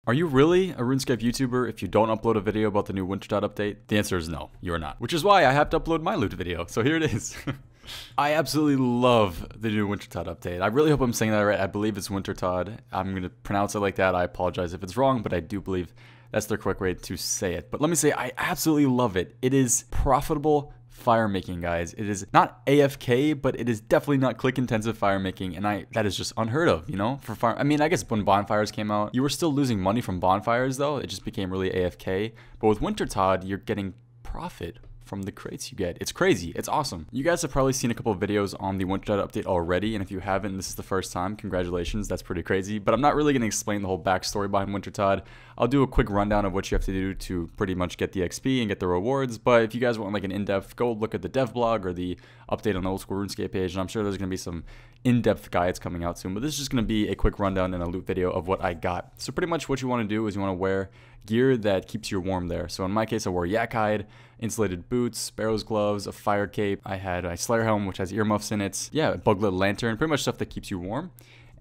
Are you really a RuneScape YouTuber if you don't upload a video about the new Wintertide update? The answer is no, you are not. Which is why I have to upload my loot video, so here it is. I absolutely love the new Wintertide update. I really hope I'm saying that right. I believe it's Wintertide. I'm going to pronounce it like that. I apologize if it's wrong, but I do believe that's the correct way to say it. But let me say, I absolutely love it. It is profitable fire making, guys. It is not AFK, but it is definitely not click intensive fire making, and that is just unheard of, you know, for fire. I mean, I guess when bonfires came out, you were still losing money from bonfires though. It just became really AFK. But with Wintertide, you're getting profit from the crates you get. It's crazy. It's awesome. You guys have probably seen a couple of videos on the Wintertide update already, and if you haven't, this is the first time, congratulations. That's pretty crazy. But I'm not really going to explain the whole backstory behind Wintertide. I'll do a quick rundown of what you have to do to pretty much get the XP and get the rewards. But if you guys want like an in-depth, go look at the dev blog or the update on the old school RuneScape page, and I'm sure there's going to be some in-depth guides coming out soon. But this is just going to be a quick rundown and a loot video of what I got. So pretty much what you want to do is you want to wear gear that keeps you warm there. So in my case, I wore yak hide, insulated boots, sparrow's gloves, a fire cape. I had a slayer helm, which has earmuffs in it. Yeah, a buglet lantern, pretty much stuff that keeps you warm.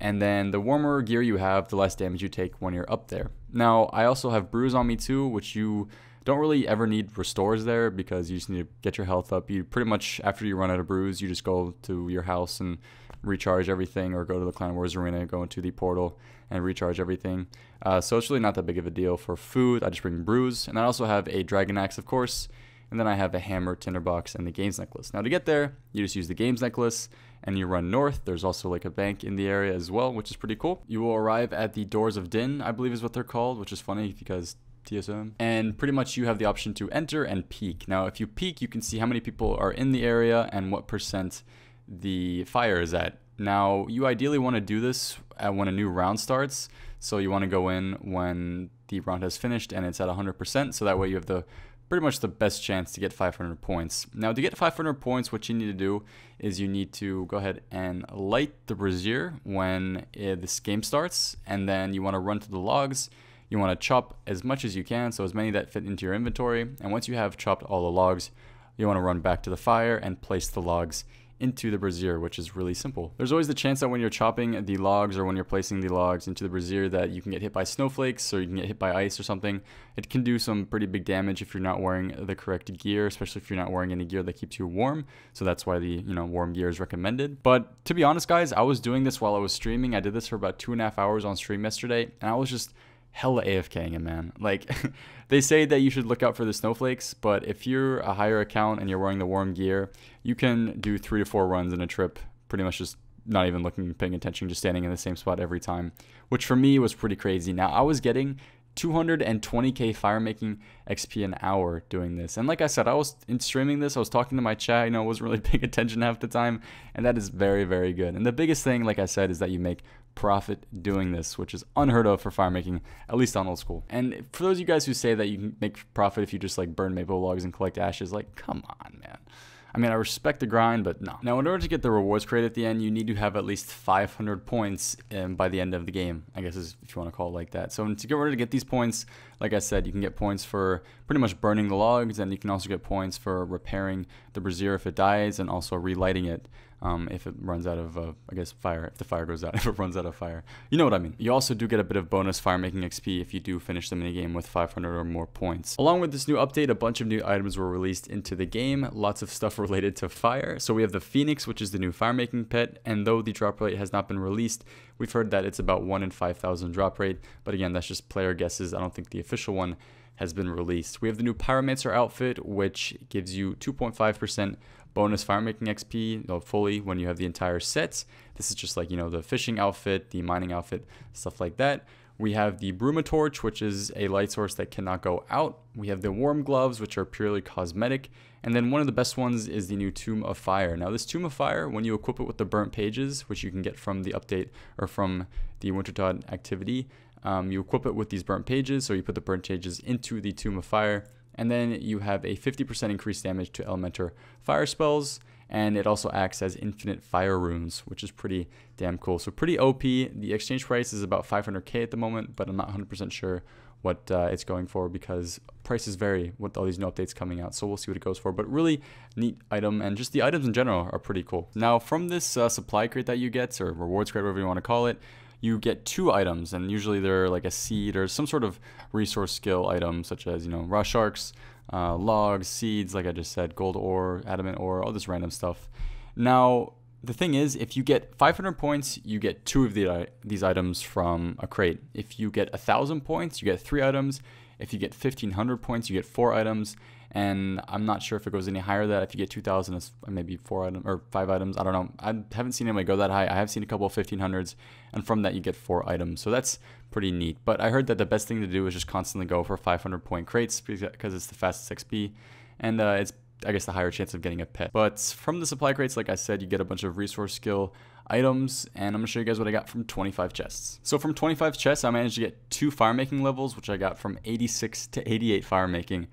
And then the warmer gear you have, the less damage you take when you're up there. Now, I also have brews on me too, which you don't really ever need restores there because you just need to get your health up. You pretty much, after you run out of brews, you just go to your house and recharge everything, or go to the Clan Wars Arena, go into the portal and recharge everything. So it's really not that big of a deal. For food, I just bring brews, and I also have a dragon axe, of course, and then I have a hammer, tinderbox, and the games necklace. Now to get there, you just use the games necklace and you run north. There's also like a bank in the area as well, which is pretty cool. You will arrive at the Doors of Din, I believe is what they're called, which is funny because TSM. And pretty much you have the option to enter and peek. Now if you peek, you can see how many people are in the area and what percent the fire is at. Now you ideally want to do this when a new round starts. So you want to go in when the round has finished and it's at 100%. So that way you have pretty much the best chance to get 500 points. Now to get 500 points, what you need to do is you need to go ahead and light the brazier when this game starts, and then you want to run to the logs. You want to chop as much as you can, so as many that fit into your inventory, and once you have chopped all the logs, you want to run back to the fire and place the logs into the brazier, which is really simple. There's always the chance that when you're chopping the logs or when you're placing the logs into the brazier that you can get hit by snowflakes or you can get hit by ice or something. It can do some pretty big damage if you're not wearing the correct gear, especially if you're not wearing any gear that keeps you warm. So that's why the warm gear is recommended. But to be honest, guys, I was doing this while I was streaming. I did this for about 2.5 hours on stream yesterday, and I was just hella AFKing it, man. Like, they say that you should look out for the snowflakes, but if you're a higher account and you're wearing the warm gear, you can do 3 to 4 runs in a trip, pretty much just not even looking, paying attention, just standing in the same spot every time, which for me was pretty crazy. Now, I was getting 220k fire making XP an hour doing this, and like I said, I was in streaming this, I was talking to my chat, wasn't really paying attention half the time, and that is very, very good. And the biggest thing, like I said, is that you make profit doing this, which is unheard of for fire making, at least on old school. And for those of you guys who say that you can make profit if you just like burn maple logs and collect ashes, like, come on, man. I mean, I respect the grind, but no. Now, in order to get the rewards crate at the end, you need to have at least 500 points by the end of the game, I guess is if you want to call it like that. So in order to get these points, like I said, you can get points for pretty much burning the logs, and you can also get points for repairing the brazier if it dies, and also relighting it if it runs out of, I guess, fire, if the fire goes out, if it runs out of fire. You know what I mean. You also do get a bit of bonus fire making XP if you do finish the minigame with 500 or more points. Along with this new update, a bunch of new items were released into the game, lots of stuff related to fire. So we have the Phoenix, which is the new fire making pet, and though the drop rate has not been released, we've heard that it's about 1 in 5,000 drop rate, but again, that's just player guesses. I don't think the official one has been released. We have the new Pyromancer outfit, which gives you 2.5% bonus fire making XP fully when you have the entire set. This is just like, the fishing outfit, the mining outfit, stuff like that. We have the Bruma Torch, which is a light source that cannot go out. We have the Warm Gloves, which are purely cosmetic. And then one of the best ones is the new Tomb of Fire. Now this Tomb of Fire, when you equip it with the burnt pages, which you can get from the update or from the Wintertide activity, you equip it with these burnt pages, so you put the burnt pages into the Tomb of Fire, and then you have a 50% increased damage to elemental fire spells, and it also acts as infinite fire runes, which is pretty damn cool. So pretty OP. The exchange price is about 500k at the moment, but I'm not 100% sure what it's going for because prices vary with all these new updates coming out, so we'll see what it goes for. But really neat item, and just the items in general are pretty cool. Now from this supply crate that you get, or rewards crate, whatever you want to call it, you get 2 items, and usually they're like a seed or some sort of resource skill item, such as, you know, raw sharks, logs, seeds, like I just said, gold ore, adamant ore, all this random stuff. Now, the thing is, if you get 500 points, you get 2 of these items from a crate. If you get 1,000 points, you get 3 items. If you get 1,500 points, you get 4 items. And I'm not sure if it goes any higher than that. If you get 2,000, it's maybe 4 items or 5 items. I don't know. I haven't seen anybody go that high. I have seen a couple of 1,500s, and from that you get 4 items. So that's pretty neat. But I heard that the best thing to do is just constantly go for 500 point crates because it's the fastest XP, and it's, I guess, the higher chance of getting a pet. But from the supply crates, like I said, you get a bunch of resource skill items, and I'm gonna show you guys what I got from 25 chests. So from 25 chests, I managed to get 2 fire making levels, which I got from 86 to 88 fire making,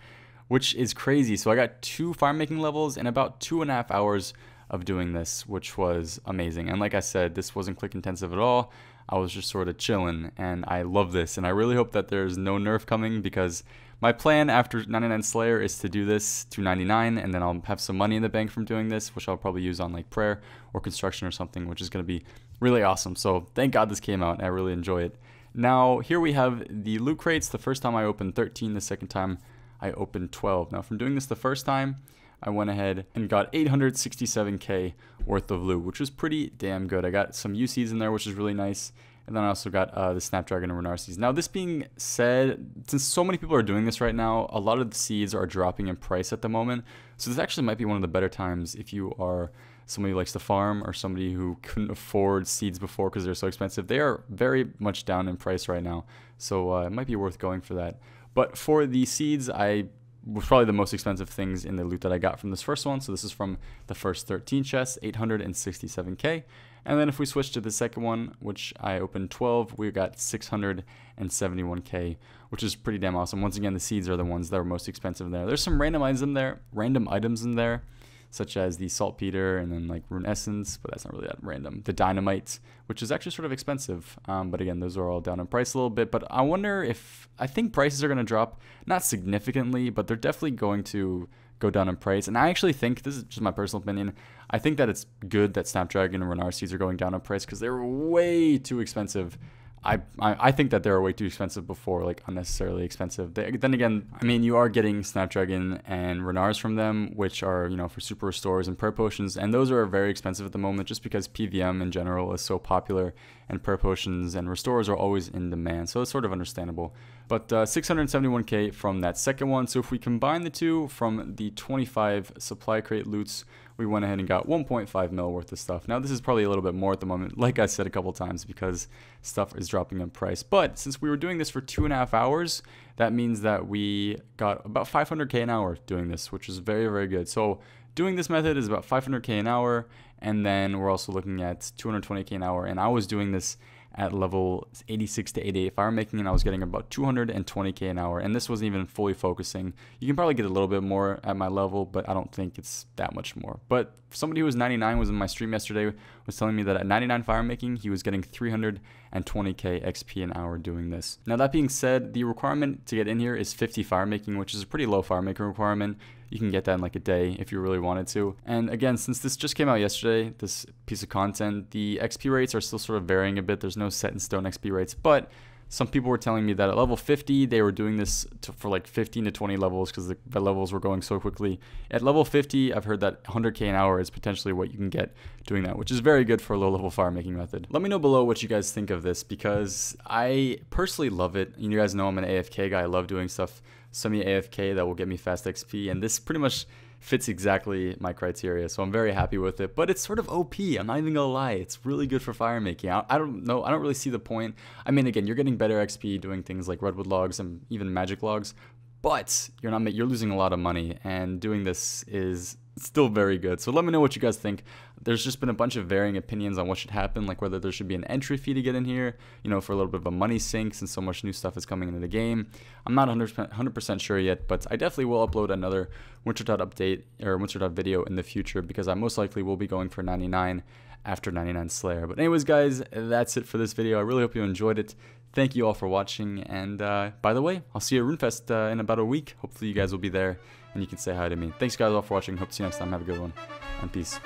which is crazy. So I got 2 fire making levels in about 2.5 hours of doing this, which was amazing. And like I said, this wasn't click intensive at all. I was just sort of chilling, and I love this, and I really hope that there's no nerf coming, because my plan after 99 Slayer is to do this to 99, and then I'll have some money in the bank from doing this, which I'll probably use on like prayer or construction or something, which is going to be really awesome. So thank God this came out, and I really enjoy it. Now here we have the loot crates. The first time I opened 13, the second time I opened 12. Now from doing this the first time, I went ahead and got 867k worth of loot, which was pretty damn good. I got some UCs in there, which is really nice. And then I also got the Snapdragon and Renar seeds. Now, this being said, since so many people are doing this right now, a lot of the seeds are dropping in price at the moment. So this actually might be one of the better times if you are somebody who likes to farm or somebody who couldn't afford seeds before because they're so expensive. They are very much down in price right now. So it might be worth going for that. But for the seeds, I was probably the most expensive things in the loot that I got from this first one. So this is from the first 13 chests, 867k. And then if we switch to the second one, which I opened 12, we got 671k, which is pretty damn awesome. Once again, the seeds are the ones that are most expensive in there. There's some random items in there, such as the saltpeter and then like rune essence, but that's not really that random. The dynamite, which is actually sort of expensive, but again, those are all down in price a little bit. But I wonder if, I think prices are going to drop, not significantly, but they're definitely going to go down in price. And I actually think, this is just my personal opinion, I think that it's good that Snapdragon and Renar seeds are going down in price because they're way too expensive. I think that they were way too expensive before, like unnecessarily expensive. Then again, I mean, you are getting Snapdragon and Renars from them, which are, you know, for super restores and prayer potions, and those are very expensive at the moment just because PVM in general is so popular, and prayer potions and restores are always in demand, so it's sort of understandable. But 671k from that second one. So if we combine the two from the 25 supply crate loots, we went ahead and got 1.5 mil worth of stuff. Now this is probably a little bit more at the moment, like I said a couple times, because stuff is dropping in price. But since we were doing this for 2.5 hours, that means that we got about 500k an hour doing this, which is very, very good. So doing this method is about 500k an hour, and then we're also looking at 220k an hour. And I was doing this at level 86 to 88 fire making, and I was getting about 220k an hour, and this wasn't even fully focusing. You can probably get a little bit more at my level, but I don't think it's that much more. But somebody who was 99 was in my stream yesterday, was telling me that at 99 fire making, he was getting 320k XP an hour doing this. Now that being said, the requirement to get in here is 50 fire making, which is a pretty low fire making requirement. You can get that in like a day if you really wanted to. And again, since this just came out yesterday, this piece of content, the XP rates are still sort of varying a bit. There's no set in stone XP rates, but some people were telling me that at level 50, they were doing this for like 15 to 20 levels because the levels were going so quickly. At level 50, I've heard that 100k an hour is potentially what you can get doing that, which is very good for a low level fire making method. Let me know below what you guys think of this, because I personally love it. You guys know I'm an AFK guy. I love doing stuff semi-AFK that will get me fast XP, and this pretty much fits exactly my criteria, so I'm very happy with it. But it's sort of OP, I'm not even gonna lie. It's really good for fire making. I don't know, I don't really see the point. I mean, again, you're getting better XP doing things like redwood logs and even magic logs, but you're losing a lot of money, and doing this is still very good. So let me know what you guys think. There's just been a bunch of varying opinions on what should happen, like whether there should be an entry fee to get in here, you know, for a little bit of a money sink since so much new stuff is coming into the game. I'm not 100% sure yet, but I definitely will upload another Wintertod update or Wintertod video in the future, because I most likely will be going for 99 after 99 Slayer. But anyways, guys, that's it for this video. I really hope you enjoyed it. Thank you all for watching, and by the way, I'll see you at RuneFest in about a week. Hopefully you guys will be there and you can say hi to me. Thanks guys all for watching. Hope to see you next time. Have a good one, and peace.